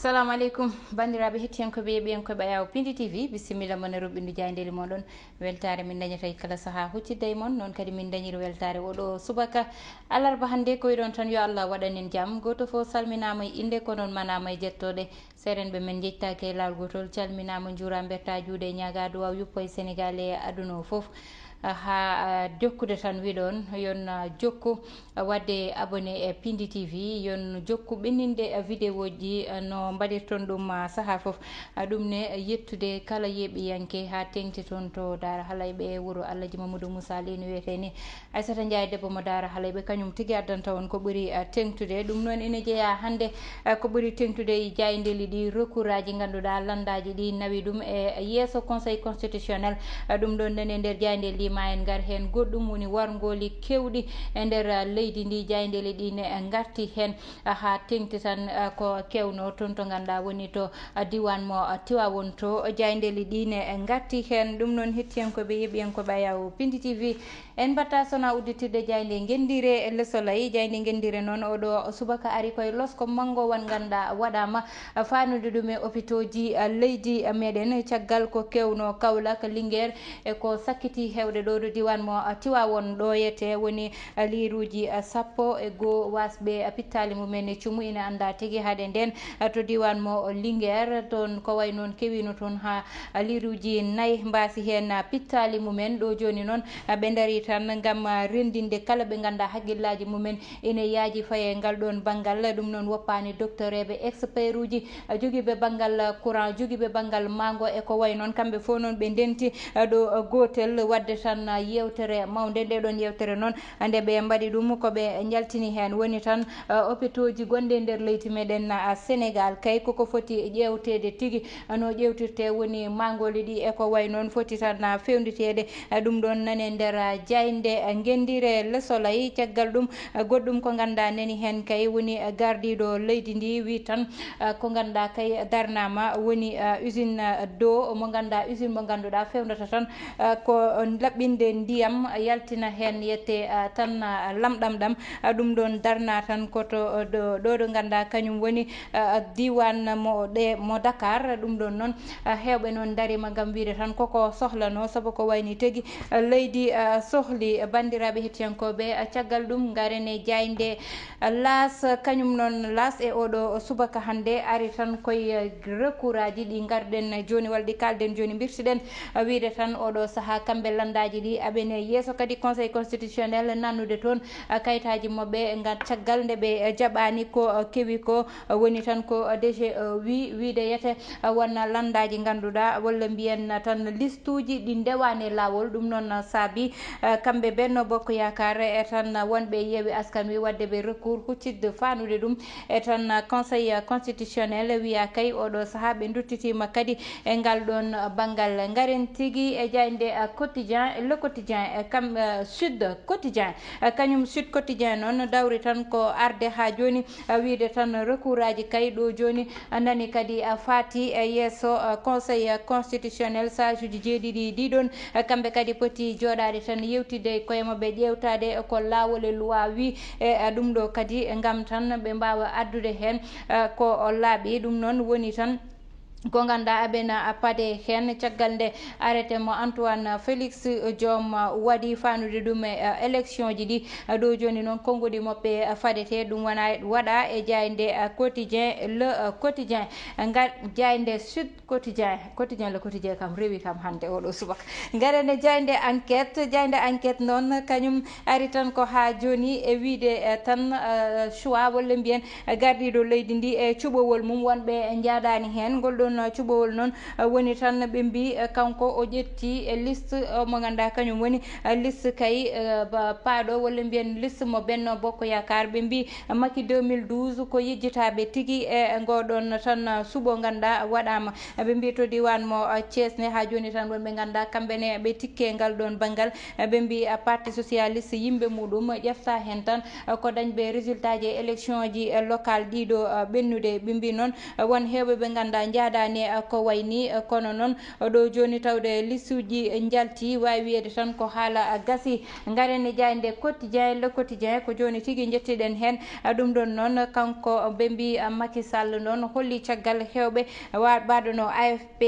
Assalamu alaikum bandiraɓe hettiyankoɓe ɓiyankoɓe ayaw Pindi TV bisimilla moon e ruɓɓindu jayndeli moɗon weltare min dañata e kala saaha huccidde e moon noon kadi min dañiri weltare oɗo subaka alarba hannde ko wiɗon tan yo Allah waɗanen jaam goto fo salminama e inde ko noon manama e jettoɗe seeɗenɓe men jettake e lawol gotol calminama juura berta juuɗe e ñaga duwaw yuppo e Sénégal e aduna o foof ha jokkude tan wiɗon yon jokku wadde abonné e Pindi TV yon jokku ɓenninde vidéo ji no mbaɗirton ɗum saaha foof ɗum ne yettude kala yeeɓiyanke ha tengti toon to Daara Halayɓe wuuro Allahji Mamadou Moussa lino wiyete ni Aissata Ndiaye debbo mo Daara Halayɓe kañum tigui addanta on ko ɓuuri tengtude ɗum noon ene jeeya hande ko ɓuuri tengtude e jayndeli ɗi recours aji ganduɗa landaji ɗi nawi ɗum e yeeso conseil constitutionnel ɗum ɗon nane nder jayndel ɗi ma en gar hen goɗɗum woni wargoli kewɗi e nder leydi ndi jayndeli ɗi ne garti hen ha tengti tan ko kewno toon to ganduɗa woni to diwan mo Tivaoune to jayndeli ɗi ne garti hen ɗum noon hettiyankoɓe yeeɓiyankoɓe ayaw Pindi TV en batta sona udditirde jayde gendire lesolay jayde gendire noon oɗo subaka ari koye losko mangowan ganduɗa waɗama fanude ɗum e hôpitaux ji leydi meɗen caggal ko kewno Kaolack Linguére e ko sakkiti hewde ɗo ɗo diwan mo Tivaoune ɗo yete woni liruji 11 wasɓe pittali mumen e cuumu ina anda tigui haade nden to diwan mo Linguére toon ko way noon kewino toon ha liruji 4 mbasi hen pittali mumen ɗo joni noon ɓe daari tan gam rendinde kala ɓe ganduɗa haqqillaji mumen ina yaaji faye ngal ɗon banggal ɗum noon woppani docteur eɓe expert uji joguiɓe banggal courant joguiɓe banggal mango e ko way noon kamɓe fo noon ɓe ndenti ɗo gotel wadde tan yewtere mawde nde ɗon yewtere noon nde ɓe mbaɗi ɗum koɓe jaltini hen woni tan hôpitaux ji gonɗi e nder leydi meɗen Sénégal kay koko foti ƴewtede tigui no ƴewtirte woni mangoli ɗi e ko way noon foti tan fewnitede ɗum ɗon nane nder jayde gendire lesolay caggal ɗum goɗɗum ko ganduɗa nani hen kay woni gardiɗo leydi ndi wi tan ko ganduɗa kay darnama woni usine d'eau mo ganduɗa usine mo ganduɗa fewnata tan ko laɓɓinde ndiyam yaltina hen yette tan lamɗam ɗam ɗum ɗon darna tan koto ɗo ganduɗa kañum woni diwan mo Dakar ɗum ɗon noon hewɓe noon darima gam wiide tan koko sohlano saabu ko wayni tigui leydi sohli bandiraɓe hettiyankoɓe caggal ɗum garen e jayde las kañum noon las e oɗo subaka hande ari tan koye recours aji ɗi garɗen joni walla ɗi kalden joni birsiɗen wiide tan oɗo saaha kamɓe landaji ɗi aɓene yeeso kadi conseil constitutionnel nannude toon kayitaji mabɓe ngal caggal nde ɓe jaɓani ko kewi ko woni tan ko DG wiide yete wonna landaji ganduɗa walla mbiyen tan liste uji ɗi ndewani lawol ɗum noon saabi kamɓe Benno Bokk Yakar e tan wonɓe Yewwi Askan Wi wadde ɓe recours huccidde fanude ɗum e tan conseil constitutionnel wiya kay oɗo saaha ɓe duttitima kadi e ngal ɗon banggal garen tigui e jayde quotidien le quotidien kam Sud Quotidien kañum Sud Quotidien noon dawri tan ko arde ha joni wiide tan recours aji kay ɗo joni nani kadi faati e yeeso conseil constitutionnel sage uji jeeɗiɗi ɗiɗon kamɓe kadi poti joɗade tan yewtidde koye mabɓe ƴewtade ko lawol e loi wi e ɗum ɗo kadi gam tan ɓe mbawa addude hen ko laaɓi ɗum noon woni tan ko ganduɗa aɓena paade hen caggal nde arrêté mo Antoine Félix Diome waɗi fanude ɗum e élection ji ɗi ɗo joni noon konngudi moɓɓe fadete ɗum wona waɗa e jayde quotidien le quotidien ngal jayde Sud Quotidien le quotidien kam rewi kam hande oɗo subaka garen e jayde enquête noon kañum ari tan ko ha joni e wiide tan choix walla mbiyen gardiɗo leydi ndi e cuɓowol mum wonɓe jaadani hen ngol ɗon cuɓowol noon woni tan ɓe mbi kanko o ƴetti e liste mo ganduɗa kañum woni liste kay paaɗo walla mbiyen liste mo Benno Bokk Yakar ɓe mbi Macky 2012 ko yejjitaɓe tigui e ngoɗon tan suuɓo ganduɗa waɗama ɓe mbi to diwan mo Thiés ne ha joni tan wonɓe ganduɗa kamɓene ɓe tikke ngal ɗon banggal ɓe mbi parti socialiste yimɓe muɗum ƴefta hen tan ko dañɓe résultat ji élection ji local ɗiɗo ɓennude ɓe mbi noon won hewɓe ɓe ganduɗa jaada andani ko wayni kono noon ɗo joni tawde listuji jalti wawi wiyede tan ko haala gasi. Garen jayde quotidien le quotidien ko joni tigui jettiɗen hen ɗum ɗon noon kanko ɓe mbi Macky Sall noon holli caggal hewɓe baɗono AFP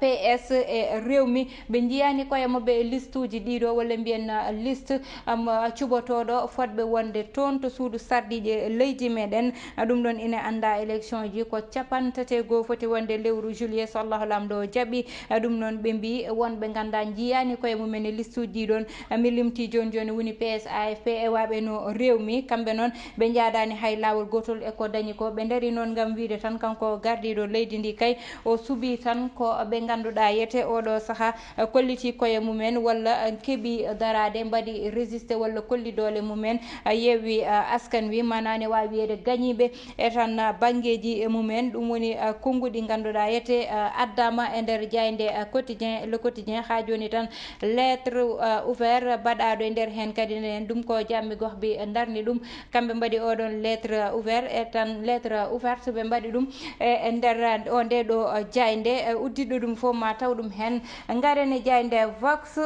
PS e rewmi ɓe jiyani koye mabɓe e liste uji ɗiɗo walla mbiyen liste cuɓotoɗo fodɓe wonde toon to suudu sardiɗi leydi meɗen. ɗum ɗon ina anda élection ji ko 31 foti wonde lewru juillet so Allahu lamɗo jaaɓi. ɗum noon ɓe mbi wonɓe ganda jiyani koye mumen e liste uji ɗon mi limti joni woni PS AFP e waɓe no rewmi kamɓe noon ɓe jaadani hay lawol gotol eko dañi ko ɓe daari noon gam wiide tan kanko gardiɗo leydi ndi kay o suuɓi tan ko ɓe ganduɗa yete oɗo saaha kolliti koye mumen walla keeɓi darade mbaɗi résisté walla kolli dole mumen yeewi askan wi manane wawi wiyede gañiɓe e tan banggueji mumen. ɗum woni konngudi ɗi ganduɗa yete addama e nder jayde quotidien le quotidien ha joni tan lettre ouvert baɗaɗo e nder hen kadi nen ɗum ko jammi gohɓe darni ɗum kamɓe mbaɗi oɗon lettre ouvert e tan lettre ouverte ɓe mbaɗi ɗum e nder o nde ɗo jayde uddiɗo ɗum fof ma taw ɗum hen. Garen e jayde vox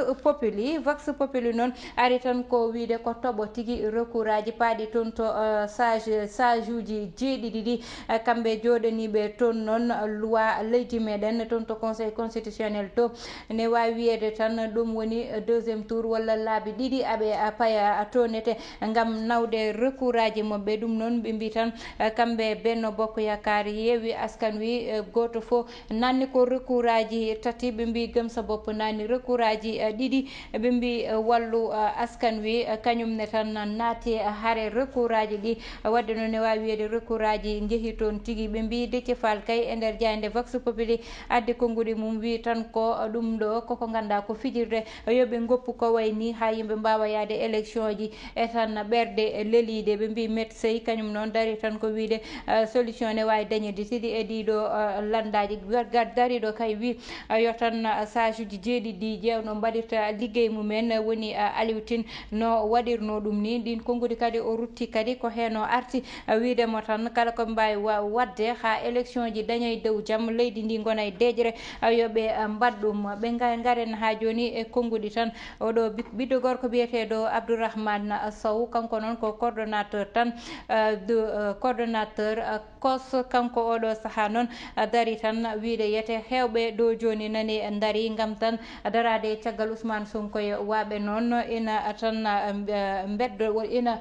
populi noon ari tan ko wiide ko tooɓo tigui recours aji paaɗi toon to sage uji jeeɗiɗi ɗi kamɓe joɗaniɓe toon noon loi leydi meɗen toon to conseil constitutionnel to ne wawi wiyede tan ɗum woni deuxiéme tour walla laabi ɗiɗi aɓe paaya tonete gam nawde recours aji mabɓe. ɗum noon ɓe mbi tan kamɓe Benno Bokk Yakar Yewwi Askan Wi goto fo nanni ko recours aji tati ɓe mbi Gëmsa Bopp nanni recours aji ɗiɗi ɓe mbi Wallu Askan Wi kañumne tan naati haare recours aji ɗi wadde noon ne wawi wiyede recours aji jeehi toon tigui. ɓe mbi Déthié Fall kay e nder jayde vox populi addi konngudi mum wi tan ko ɗum ɗo koko ganduɗa ko fijirde yoɓe goppu ko wayni ha yimɓe mbawa yaade élection ji e tan ɓerde leelide. ɓe mbi médecin kañum noon dari tan ko wiide solution ne wawi dañede tiɗi e ɗiɗo landaji dariɗo kay wi yo tan sage uji jeeɗiɗi ƴewno mbaɗirta liggey mumen woni Aliou Tine no waɗirno ɗum ni. ɗin konngudi kadi o rutti kadi ko heno arti widemo tan kala ko mbawi wadde ha élection ji dañoy dow jaam leydi ndi gona e deƴre yoɓe mbaɗɗum. ɓe garen ha joni e konngudi tan oɗo ɓiɗɗo gorko biyeteɗo Abdourahmane Sow kanko noon ko coordonnateur tan coordonnateur kos kanko oɗo saaha noon dari tan wiide yete hewɓe dow joni nani daari gam tan darade caggal Ousmane Sonko e waɓe noon ina tan beddo ina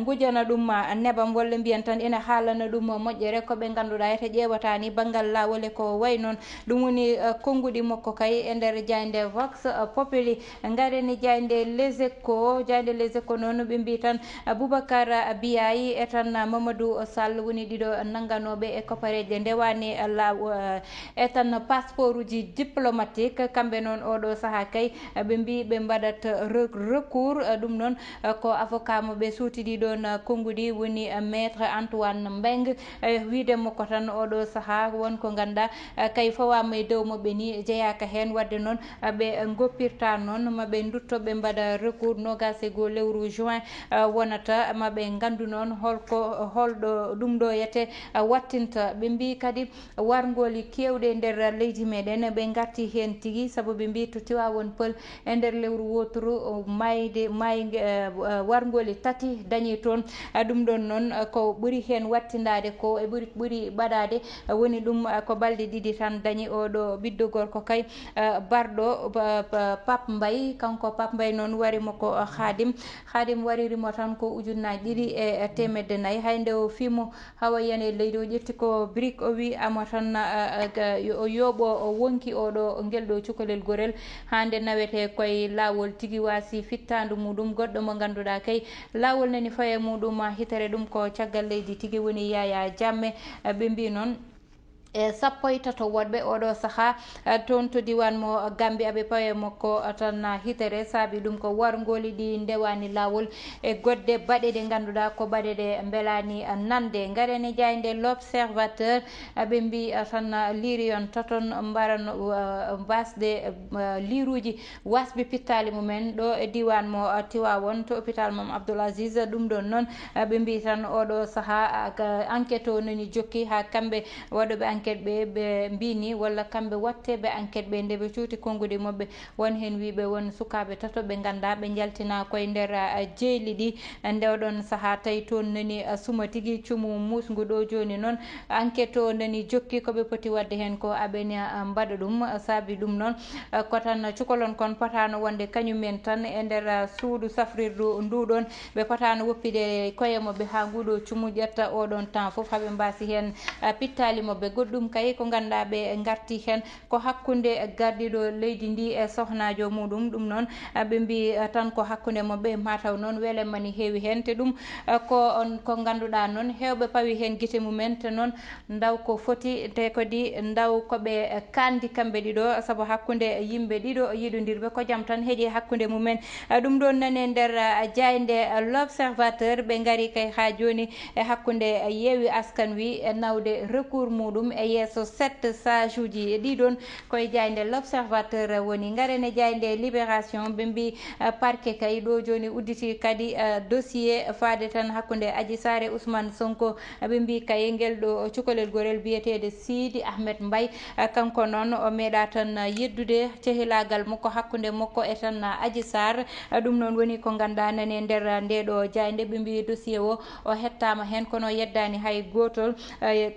gujana ɗum nebam walla mbiyan tan ina haalana ɗum moƴƴere koɓe ganduɗa yete ƴewatani banggal lawol e ko way noon. ɗum woni konngudi makko kay e nder jayde vox populi. gareni jayde les échos noon ɓe mbi tan Boubacar Biaye e tan Mamadou Sall woni ɗiɗo nangganoɓe e kopareje ndewani e tan passeport uji diplomatique kamɓe noon oɗo saaha kay ɓe mbi ɓe mbaɗat recours. ɗum noon ko avocat mo ɓe suutidi ɗon konngudi woni maître Antoine Mbengue widemo ko tan oɗo saaha wonko ganduɗa kay fawama e dow mabɓe ni jeeyaka hen wadde noon ɓe goppirta noon maɓe dutto ɓe mbaɗa recours 21 lewru juin wonata maɓe gandu noon holɗo ɗum ɗo yete wattinta. ɓe mbi kadi wargoli kewɗe nder leydi meɗen ɓe garti hen tigui saabu ɓe mbi to Tivaoune Peulh e nder lewru woturu wargoli tati dañi toon. ɗum ɗon noon ko ɓuuri hen wattindade ko e ɓuuri baɗade woni ɗum ko balɗe ɗiɗi tan dañi oɗo ɓiɗɗo gorko kay barɗo Pape Mbaye kanko Pape Mbaye noon warimo ko Khadim waririmo tan ko ujunnaje ɗiɗi e temedde nayyi hay nde o fimo hawa yiyane leydi o ƴetti ko brique o wi amo tan o yooɓo o wonki oɗo guel ɗo cukalel gorel hande nawete koye lawol tigui wasi fittandu muɗum goɗɗo mo ganduɗa kay lawol nani faye muɗum hitere ɗum ko caggal leydi tigui woni Yaya Jammeh. ɓe mbi noon e 13 woɗɓe oɗo saaha toon to diwan mo Gambie aɓe pawe makko tan hitere saabi ɗum ko wargoli ɗi ndewani lawol e godde baɗe ɗe ganduɗa ko baɗe ɗe belani nande. gareni jayde l'observateur ɓe mbi tan liriyon toton mbarano basde liruji wasɓe pittali mumen ɗo e diwan mo Tivaoune to hôpital Mame Abdoul Aziz. ɗum ɗon noon ɓe mbi tan oɗo saaha enquête o nani jokki ha kamɓe waɗoɓe enquête ɓe mbini walla kamɓe watteɓe enquête ɓe nde ɓe cuuti kongude mabɓe won hen wiɓe won sukaɓe tato ɓe ganda ɓe jaltina koye nder jeyli ɗi ndewɗon saaha tawi toon nani suuma tigui cuumu musgu ɗo joni noon enquête o nani jokki koɓe poti wadde hen ko aɓene mbaɗa ɗum saabi ɗum noon ko tan cukalon kon potano wonde kañumen tan e nder suudu safrirdu nduɗon ɓe potano woppide koye mabɓe ha nguɗo cuumu ƴetta oɗon temps foof haaɓe mbasi hen pittali mabɓe. goɗɗum kay ko ganduɗa ɓe garti hen ko hakkude gardiɗo leydi ndi e sohnajo muɗum ɗum noon ɓe mbi tan ko hakkude mabɓe mataw noon welema ne heewi hen te ɗum ko ganduɗa noon hewɓe pawi hen guite mumen te noon ndaw ko foti te kadi ndaw koɓe kandi kamɓe ɗiɗo saabu hakkude yimɓe ɗiɗo yiɗodirɓe ko jaam tan heeƴi hakkude mumen. ɗum ɗon nane nder jayde l'observateur ɓe gaari kay ha joni e hakkude Yewwi Askan Wi e nawde recours muɗum e yeeso 7 sage uji ɗiɗon koye jayde l'observateur woni. garene jayde libération ɓe mbi parquet kay ɗo joni udditi kadi dossier faade tan hakkude Adji Sarr e Ousmane Sonko ɓe mbi kay guel ɗo cukalel gorel biyetede Sidi Ahmed Mbaye kanko noon o meeɗa tan yeddude cehilagal makko hakkude makko e tan Adji Sarr ɗum noon woni ko ganduɗa nane nder ndeɗo jayde ɓe mbi dossier o hettama hen kono yeddani hay gotol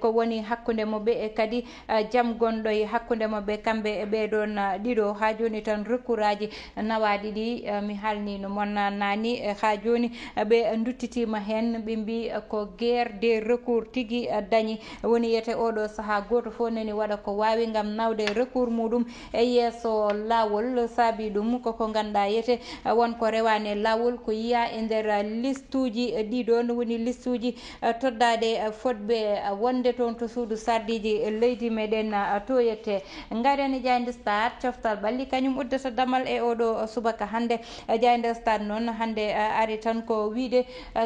ko woni hakkude mabɓe e kadi jaam gonɗo e hakkude mabɓe kamɓe ɓeɗon ɗiɗo ha joni tan recours aji nawaɗi ɗi mi haalnino moon nani ha joni ɓe duttitima hen ɓe mbi ko guerre des recours tigui dañi woni yete oɗo saaha goto fo nani waɗa ko wawi gam nawde recours muɗum e yeeso lawol saabi ɗum koko ganduɗa yete wonko rewane lawol ko yiya e nder liste uji ɗiɗon woni liste uji toddade fodɓe wonde toon to suudu sardiji leydi meɗen toyette. garene jayde stade coftal ɓalli kañum uddata damal e oɗo subaka hande jayde stade noon hande ari tan ko wiide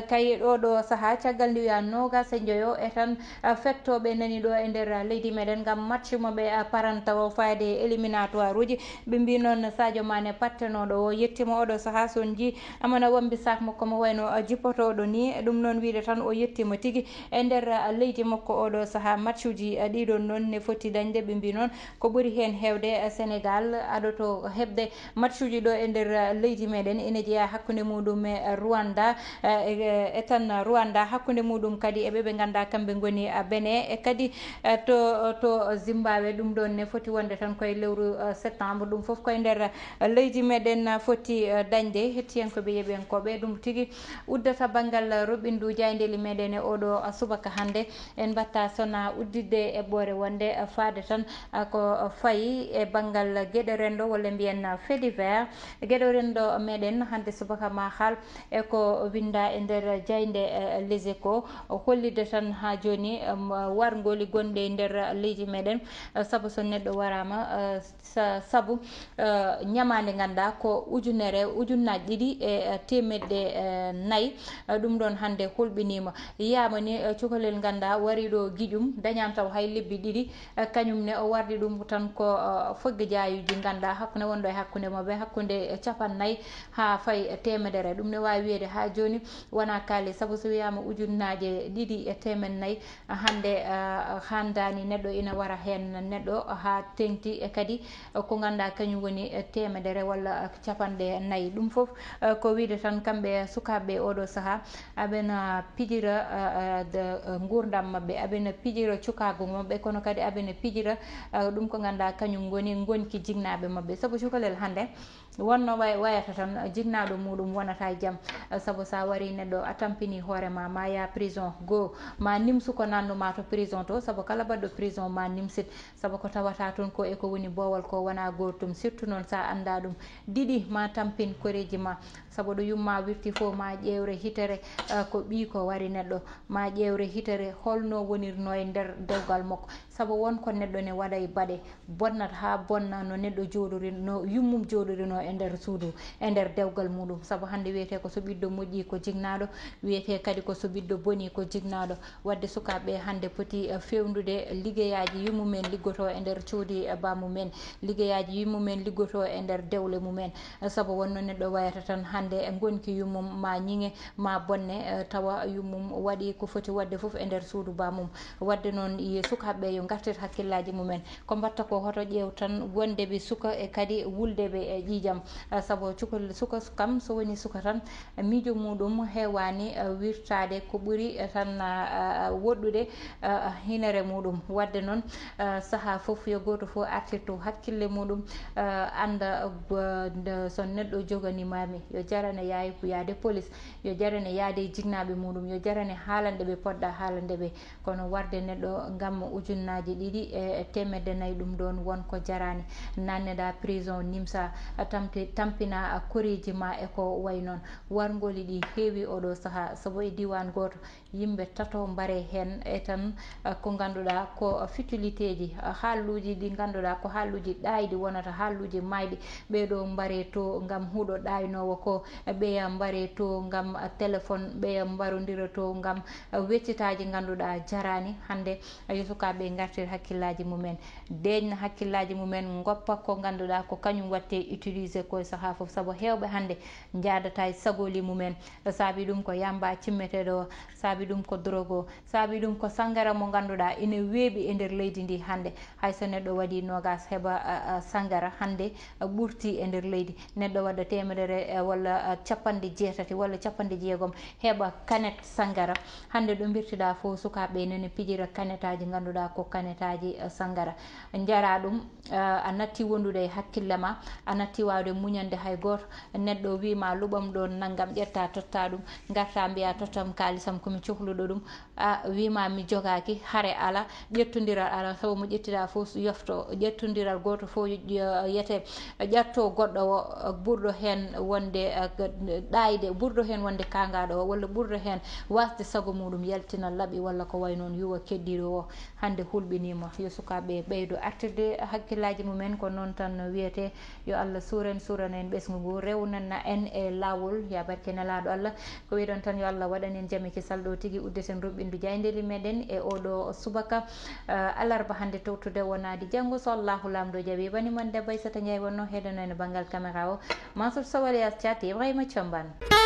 kay ɗoɗo saaha caggal nde wiya nogas e joyo e tan fettoɓe nani ɗo e nder leydi meɗen gam match moɓe paranta o fayde éliminatoire uji ɓe mbi noon Sadio Mané pattenoɗo o yettima oɗo saaha son ji amana wambi sak makko mo wayno jippotoɗo ni ɗum noon wiide tan o yettima tigui e nder leydi makko oɗo saaha match uji ɗiɗon noon ne foti dañde ɓe mbi noon ko ɓuuri hen hewde Sénégal aɗoto hebde match uji ɗo e nder leydi meɗen ene jeeya hakkude muɗum e Rwanda e tan Rwanda hakkude muɗum kadi e ɓeɓe ganduɗa kamɓe goni Bénin e kadi to Zimbabwe ɗum ɗon ne foti wonde tan koye lewru septembre ɗum foof koye nder leydi meɗen foti dañde hettiyankoɓe yeeɓenkoɓe ɗum tigui uddata banggal roɓindu jaydeli meɗen e oɗo subaka hande en batta sona uddidde e ɓoore wonde faade tan ko fayi e banggal gueɗe rendo walla mbiyen fait divers gueɗe rendo meɗen hande subaka ma haal e ko winda e nder jayde Les Échos hollide tan ha joni wargoli gonɗe e nder leydi meɗen saabu so neɗɗo warama saabu ñamade ganduɗa ko ujunnaje ɗiɗi e temedde nayyi ɗum ɗon hande hulɓinima yiyama ni cukalel ganduɗa wari ɗo guiƴum dañama taw hay lebbi ɗiɗi kañumne o wardi ɗum tan ko foggue jayuji ganduɗa hakkude wonɗo e hakkude mabɓe hakkude capannayyi ha fayi temedere ɗum ne wawi wiyede ha joni wona kaali saabu so wiyama ujunnaje ɗiɗi e temet nayyi hande handani neɗɗo ina wara hen neɗɗo ha tengti e kadi ko ganduɗa kañum woni temedere walla capanɗe nayyi ɗum foof ko wiide tan kamɓe sukaɓe oɗo saaha aɓena pijira gurdam mabɓe aɓena pijira cukagu mabɓe kono kadi aɓena pijira ɗum ko ganduɗa kañum woni gonki jignaɓe mabɓe saabu cukalel hande wonno wayata tan jignaɗo muɗum wonata jaam saabu sa wari neɗɗo a tampini hoorema ma ya prison goho ma nimsu ko nannuma to prison to saabu kala baɗɗo prison ma nimsit saabu ko tawata toon ko eko woni boowal ko wona gotum surtout noon sa anda ɗum ɗiɗi ma tampin koreji ma saabu ɗo yumma wirti fo ma ƴewre hitere ko ɓi ko wari neɗɗo ma ƴewre hitere holno wonirno e nder dewgal makko saabu wonko neɗɗo ne waɗa e baaɗe bonnata ha bonna no neɗɗo joɗori no yummum joɗorino e nder suudu e nder dewgal muɗum saabu hande wiyete ko so ɓiɗɗo moƴƴi ko jignaɗo wiyete kadi ko so ɓiɗɗo booni ko jignaɗo wadde sukaɓe hande poti fewnude liggueyaji yummumen liggoto e nder coodi bamumen liggueyaji yummumen liggoto e nder dewle mumen saabu wonno neɗɗo wayata tan hande gonki yummum ma ñiŋe ma bonne tawa yummum waɗi ko foti wadde foof e nder suudu bamum wadde noon sukaɓe yo gartir hakkillaji mumen ko mbatta ko hoto ƴeew tan wondeɓe suka e kadi wuldeɓe e ƴiƴam saabu cukalel suka kam so woni suka tan miijo muɗum hewani wirtade ko ɓuuri tan woɗɗude hinere muɗum wadde noon saaha foof yo goto foof artirtu hakkille muɗum anda so neɗɗo joganimami yo jarane yaade police yo jarane yaade jinnaɓe muɗum yo jarane haalande ɓe poɗɗa haalande ɓe kono warde neɗɗo gam ujunnaji 2 e temedde 4 ɗum ɗon wonko jarani nanneɗa prison nimsa tampina koreji ma e ko way noon wargoli ɗi heewi oɗo saaha saabu e diwan goto yimɓe tato mbare hen e tan ko ganduɗa ko futilité ji haalluji ɗi ganduɗa ko haalluji ɗayɗi wonata haalluji mayɗi ɓeɗo mbare to gam huuɗo ɗaynowo ko ɓeya mbare to gam téléphone ɓeya mbarodira to gam weccitaji ganduɗa jarani hande yo sukaɓe gartir hakkillaji mumen deñna hakkillaji mumen goppa ko ganduɗa ko kañum watte utilisé koye saaha foof saabu hewɓe hande jadata e sagoli mumen saabi ɗum ko yamba cimmeteɗo saabi ɗum ko drogue o saabi ɗum ko sangara mo ganduɗa ina weeɓi e nder leydi ndi hande hayso neɗɗo waɗi nogas heeɓa sangara hande ɓurti e nder leydi neɗɗo waɗa 100 walla 60 walla 60 heeɓa canette sangara hande ɗo birtiɗa fo sukaɓe nene pijira canette aji ganduɗa ko canette aji sangara jara ɗum a natti wondude e hakkille ma a natti wawde muñande hay goto neɗɗo wima luɓam ɗo naggam ƴetta totta ɗum garta mbiya tottam kalisam komi cohluɗo ɗum a wima mi jogaki haare ala ƴettodiral ala saabu mo ƴettiɗa foof yofto ƴettodiral goto fo yiyete ƴatto goɗɗo o ɓurɗo hen wonde ɗayde ɓurɗo hen wonde kagaɗo o walla ɓurɗo hen wasde saago muɗum yaltina laaɓi walla ko way noon yuwa keddiɗo o hande hulɓinima yo sukaɓe ɓeydo artirde hakkillaji mumen ko noon tan wiyete yo Allah surana en ɓesgu ngu rewnana en e lawol ya barke nelaɗo Allah ko wiɗon tan yo Allah waɗanen jaame kisal ɗo tigui uddeten ruɓɓindu jaydeli meɗen e oɗo subaka alarba hande towtude wonadi janggo so Allahu lamɗo jaaɓi banimon debbo Aissata Ndiaye wonno heɗono e banggal caméra o Mansour Sow alias Thiat Ibrahima Thiamban.